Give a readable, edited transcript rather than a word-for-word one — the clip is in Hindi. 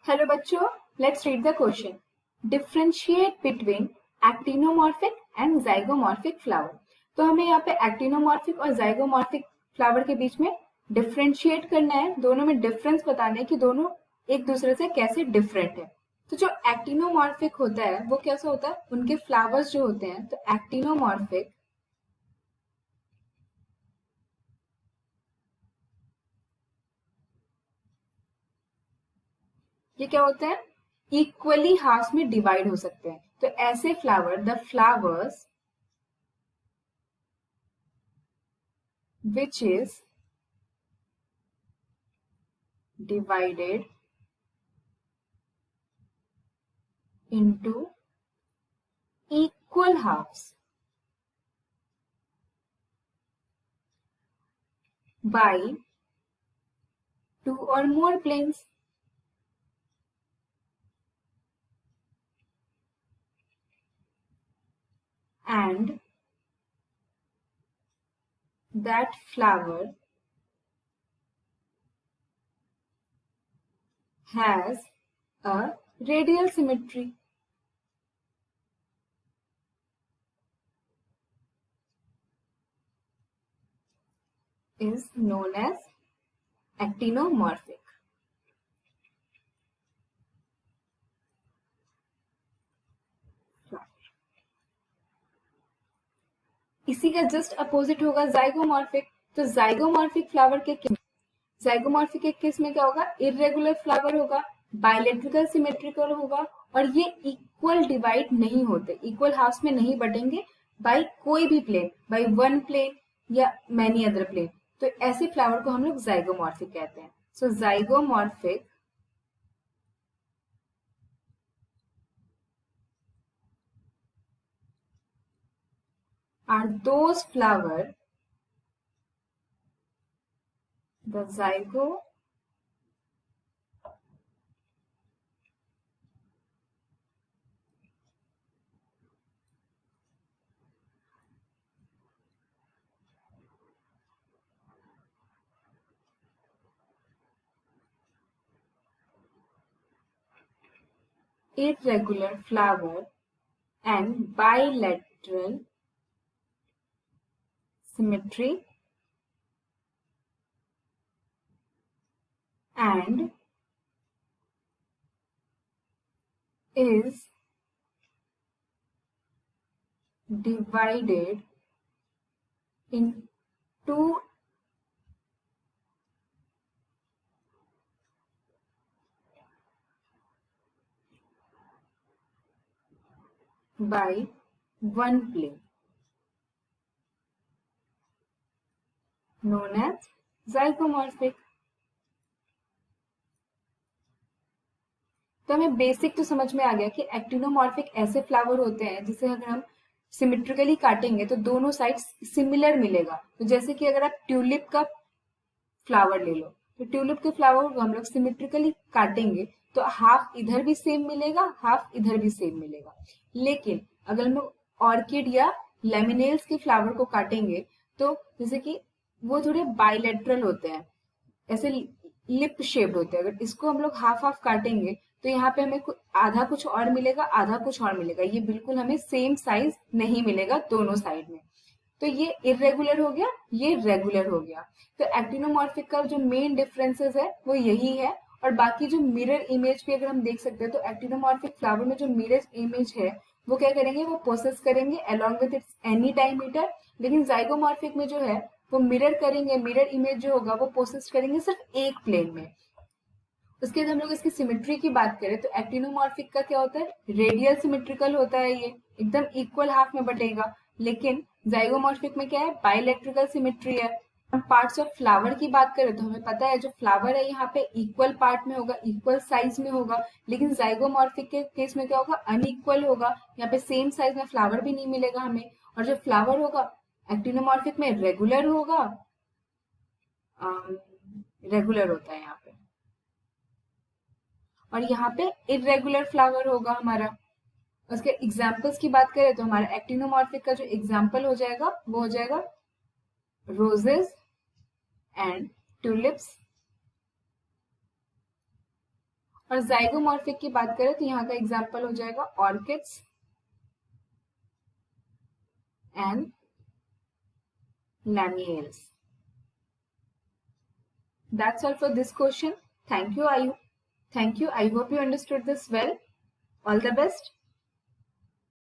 हेलो बच्चों, let's read the question. Differentiate between actinomorphic and zygomorphic flower. तो हमें यहाँ पे एक्टिनोमॉर्फिक और जाइगोमॉर्फिक फ्लावर के बीच में डिफरेंशिएट करना है, दोनों में डिफरेंस बताना है कि दोनों एक दूसरे से कैसे डिफरेंट है. तो जो एक्टिनोमॉर्फिक होता है वो कैसा होता है, उनके फ्लावर्स जो होते हैं, तो एक्टिनोमॉर्फिक ये क्या होता है, इक्वली हाफ में डिवाइड हो सकते हैं. तो ऐसे flower, the flowers which is divided into equal halves by two or more planes. And that flower has a radial symmetry. Is known as actinomorphic. इसी का जस्ट अपोजिट होगा जाइगोमॉर्फिक. तो जाइगोमॉर्फिक फ्लावर के जाइगोमॉर्फिक के केस में क्या होगा, इरेगुलर फ्लावर होगा, बायलेट्रिकल सिमेट्रिकल होगा और ये इक्वल डिवाइड नहीं होते, इक्वल हाफ्स में नहीं बटेंगे बाय कोई भी प्लेन, बाय वन प्लेन या मैनी अदर प्लेन. तो ऐसे फ्लावर को हम लोग जाइगोमॉर्फिक कहते हैं. सो zygomorphic are those flower, the zygo irregular flower and bilateral symmetry and is divided in two by one plane, known as zygomorphic. तो हमें बेसिक तो समझ में आ गया कि एक्टिनोमॉर्फिक ऐसे फ्लावर होते हैं जिसे अगर हम सिमेट्रिकली काटेंगे तो दोनों साइड सिमिलर मिलेगा. तो जैसे कि अगर आप ट्यूलिप का फ्लावर ले लो, तो ट्यूलिप के फ्लावर को हम लोग सिमेट्रिकली काटेंगे तो हाफ इधर भी सेम मिलेगा, हाफ इधर भी सेम मिलेगा. लेकिन अगर हम लोग ऑर्किड या लेमिनेल्स के फ्लावर को काटेंगे तो जैसे कि वो थोड़े बायलेटरल होते हैं, ऐसे लिप शेप्ड होते हैं. अगर इसको हम लोग हाफ हाफ काटेंगे तो यहाँ पे हमें आधा कुछ और मिलेगा, आधा कुछ और मिलेगा. ये बिल्कुल हमें सेम साइज नहीं मिलेगा दोनों साइड में. तो ये इरेगुलर हो गया, ये रेगुलर हो गया. तो एक्टिनोमॉर्फिक का जो मेन डिफरेंसेस है वो यही है. और बाकी जो मिरर इमेज भी अगर हम देख सकते हैं तो एक्टिनोमॉर्फिक फ्लावर में जो मिरर इमेज है वो क्या करेंगे, वो प्रोसेस करेंगे along with its any diameter. लेकिन जाइगोमॉर्फिक में जो है वो मिरर करेंगे, मिरर इमेज जो होगा वो प्रोसेस करेंगे सिर्फ एक प्लेन में. उसके बाद हम लोग इसकी सिमेट्री की बात करें तो एक्टिनोमॉर्फिक का क्या होता है, रेडियल सिमेट्रिकल होता है, ये एकदम इक्वल हाफ में बटेगा. लेकिन जाइगोमॉर्फिक में क्या है, बायलैट्रिकल सिमेट्री है. हम पार्ट्स ऑफ फ्लावर की बात करें तो हमें पता है जो फ्लावर है यहाँ पे इक्वल पार्ट में होगा, इक्वल साइज में होगा. लेकिन जाइगोमॉर्फिक के केस में क्या होगा, अनइक्वल होगा. यहाँ पे सेम साइज में फ्लावर भी नहीं मिलेगा हमें. और जो फ्लावर होगा एक्टिनोमॉर्फिक में रेगुलर होगा, रेगुलर होता है यहाँ पे. और यहाँ पे इरेगुलर फ्लावर होगा हमारा. उसके एग्जाम्पल्स की बात करें तो हमारा एक्टिनोमॉर्फिक का जो एग्जाम्पल हो जाएगा वो हो जाएगा रोजेस एंड ट्यूलिप्स. और जाइगोमॉर्फिक की बात करें तो यहाँ का एग्जाम्पल हो जाएगा orchids and lamiales. That's all for this question. Thank you. I hope you understood this well. All the best.